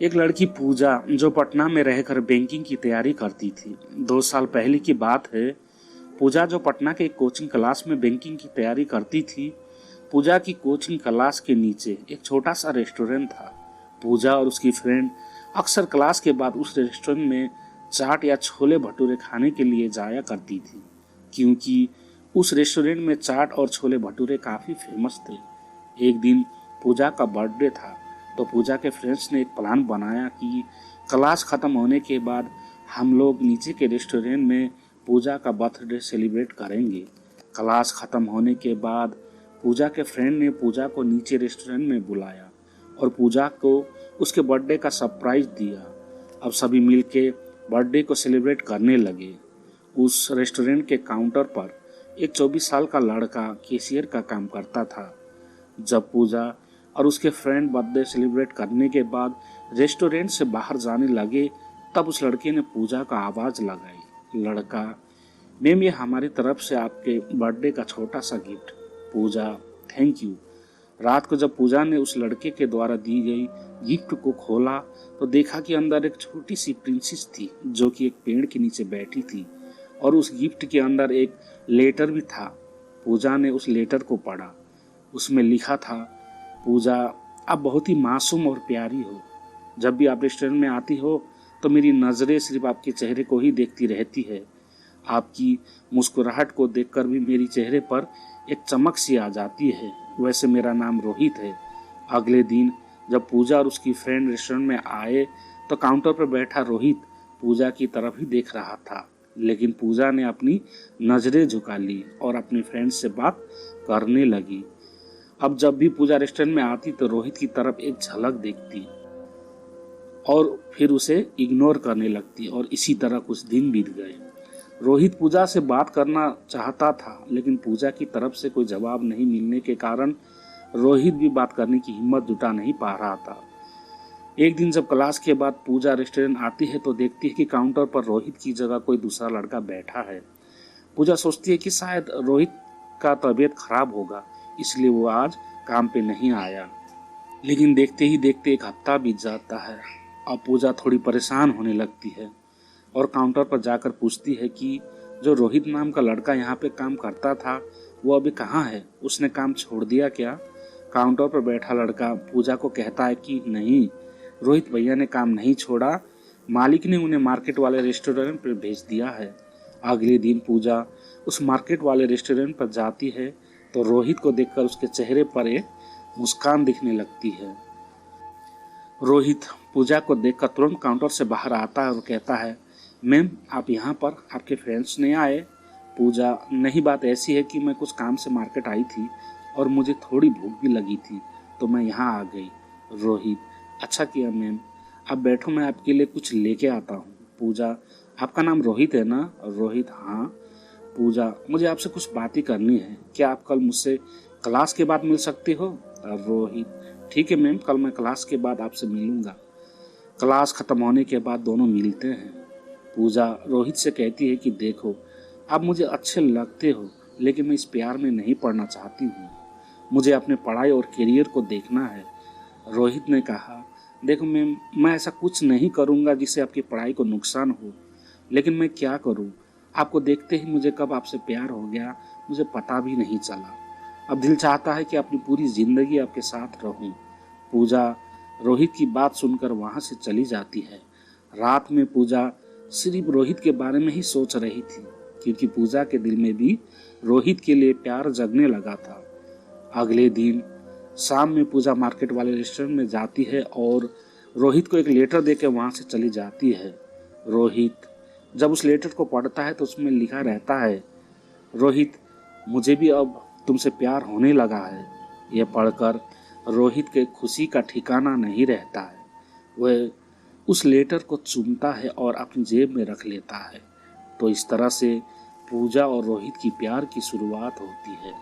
एक लड़की पूजा जो पटना में रहकर बैंकिंग की तैयारी करती थी। 2 साल पहले की बात है। पूजा जो पटना के एक कोचिंग क्लास में बैंकिंग की तैयारी करती थी। पूजा की कोचिंग क्लास के नीचे एक छोटा सा रेस्टोरेंट था। पूजा और उसकी फ्रेंड अक्सर क्लास के बाद उस रेस्टोरेंट में चाट या छोले भटूरे खाने के लिए जाया करती थी, क्योंकि उस रेस्टोरेंट में चाट और छोले भटूरे काफ़ी फेमस थे। एक दिन पूजा का बर्थडे था, तो पूजा के फ्रेंड्स ने एक प्लान बनाया कि क्लास ख़त्म होने के बाद हम लोग नीचे के रेस्टोरेंट में पूजा का बर्थडे सेलिब्रेट करेंगे। क्लास ख़त्म होने के बाद पूजा के फ्रेंड ने पूजा को नीचे रेस्टोरेंट में बुलाया और पूजा को उसके बर्थडे का सरप्राइज दिया। अब सभी मिलके बर्थडे को सेलिब्रेट करने लगे। उस रेस्टोरेंट के काउंटर पर एक 24 साल का लड़का कैशियर का काम करता था। जब पूजा और उसके फ्रेंड बर्थडे सेलिब्रेट करने के बाद रेस्टोरेंट से बाहर जाने लगे, तब उस लड़के ने पूजा का आवाज़ लगाई। लड़का, मैम ये हमारी तरफ से आपके बर्थडे का छोटा सा गिफ्ट। Puja, thank you. रात को जब पूजा ने उस लड़के के द्वारा दी गई गिफ्ट को खोला तो देखा कि अंदर एक छोटी सी प्रिंसेस थी जो कि एक पेड़ के नीचे बैठी थी, और उस गिफ्ट के अंदर एक लेटर भी था। पूजा ने उस लेटर को पढ़ा। उसमें लिखा था, पूजा आप बहुत ही मासूम और प्यारी हो। जब भी आप रेस्टोरेंट में आती हो तो मेरी नज़रें सिर्फ आपके चेहरे को ही देखती रहती है। आपकी मुस्कुराहट को देखकर भी मेरी चेहरे पर एक चमक सी आ जाती है। वैसे मेरा नाम रोहित है। अगले दिन जब पूजा और उसकी फ्रेंड रेस्टोरेंट में आए तो काउंटर पर बैठा रोहित पूजा की तरफ ही देख रहा था, लेकिन पूजा ने अपनी नज़रें झुका ली और अपनी फ्रेंड से बात करने लगी। अब जब भी पूजा रेस्टोरेंट में आती तो रोहित की तरफ एक झलक देखती और फिर उसे इग्नोर करने लगती, और इसी तरह कुछ दिन बीत गए। रोहित पूजा से बात करना चाहता था, लेकिन पूजा की तरफ से कोई जवाब नहीं मिलने के कारण रोहित भी बात करने की हिम्मत जुटा नहीं पा रहा था। एक दिन जब क्लास के बाद पूजा रेस्टोरेंट आती है तो देखती है कि काउंटर पर रोहित की जगह कोई दूसरा लड़का बैठा है। पूजा सोचती है कि शायद रोहित का तबीयत खराब होगा, इसलिए वो आज काम पे नहीं आया। लेकिन देखते ही देखते एक हफ्ता बीत जाता है। अब पूजा थोड़ी परेशान होने लगती है और काउंटर पर जाकर पूछती है कि जो रोहित नाम का लड़का यहाँ पे काम करता था वो अभी कहाँ है, उसने काम छोड़ दिया क्या? काउंटर पर बैठा लड़का पूजा को कहता है कि नहीं, रोहित भैया ने काम नहीं छोड़ा, मालिक ने उन्हें मार्केट वाले रेस्टोरेंट पर भेज दिया है। अगले दिन पूजा उस मार्केट वाले रेस्टोरेंट पर जाती है तो रोहित को देखकर उसके चेहरे पर एक मुस्कान दिखने लगती है। रोहित पूजा को देखकर तुरंत काउंटर से बाहर आता है और कहता है, मैम आप यहाँ पर, आपके फ्रेंड्स नहीं आए? पूजा, नहीं, बात ऐसी है कि मैं कुछ काम से मार्केट आई थी और मुझे थोड़ी भूख भी लगी थी तो मैं यहाँ आ गई। रोहित, अच्छा किया मैम, आप बैठो, मैं आपके लिए कुछ लेके आता हूँ। पूजा, आपका नाम रोहित है ना? रोहित, हाँ। पूजा, मुझे आपसे कुछ बातें करनी है, क्या आप कल मुझसे क्लास के बाद मिल सकते हो? रोहित, ठीक है मैम, कल मैं क्लास के बाद आपसे मिलूंगा। क्लास खत्म होने के बाद दोनों मिलते हैं। पूजा रोहित से कहती है कि देखो, आप मुझे अच्छे लगते हो, लेकिन मैं इस प्यार में नहीं पड़ना चाहती हूँ। मुझे अपने पढ़ाई और करियर को देखना है। रोहित ने कहा, देखो मैम, मैं ऐसा कुछ नहीं करूँगा जिससे आपकी पढ़ाई को नुकसान हो, लेकिन मैं क्या करूँ, आपको देखते ही मुझे कब आपसे प्यार हो गया मुझे पता भी नहीं चला। अब दिल चाहता है कि अपनी पूरी जिंदगी आपके साथ रहूं। पूजा रोहित की बात सुनकर वहां से चली जाती है। रात में पूजा सिर्फ रोहित के बारे में ही सोच रही थी, क्योंकि पूजा के दिल में भी रोहित के लिए प्यार जगने लगा था। अगले दिन शाम में पूजा मार्केट वाले रेस्टोरेंट में जाती है और रोहित को एक लेटर देकर वहां से चली जाती है। रोहित जब उस लेटर को पढ़ता है तो उसमें लिखा रहता है, रोहित, मुझे भी अब तुमसे प्यार होने लगा है। यह पढ़कर रोहित के खुशी का ठिकाना नहीं रहता है। वह उस लेटर को चूमता है और अपनी जेब में रख लेता है। तो इस तरह से पूजा और रोहित की प्यार की शुरुआत होती है।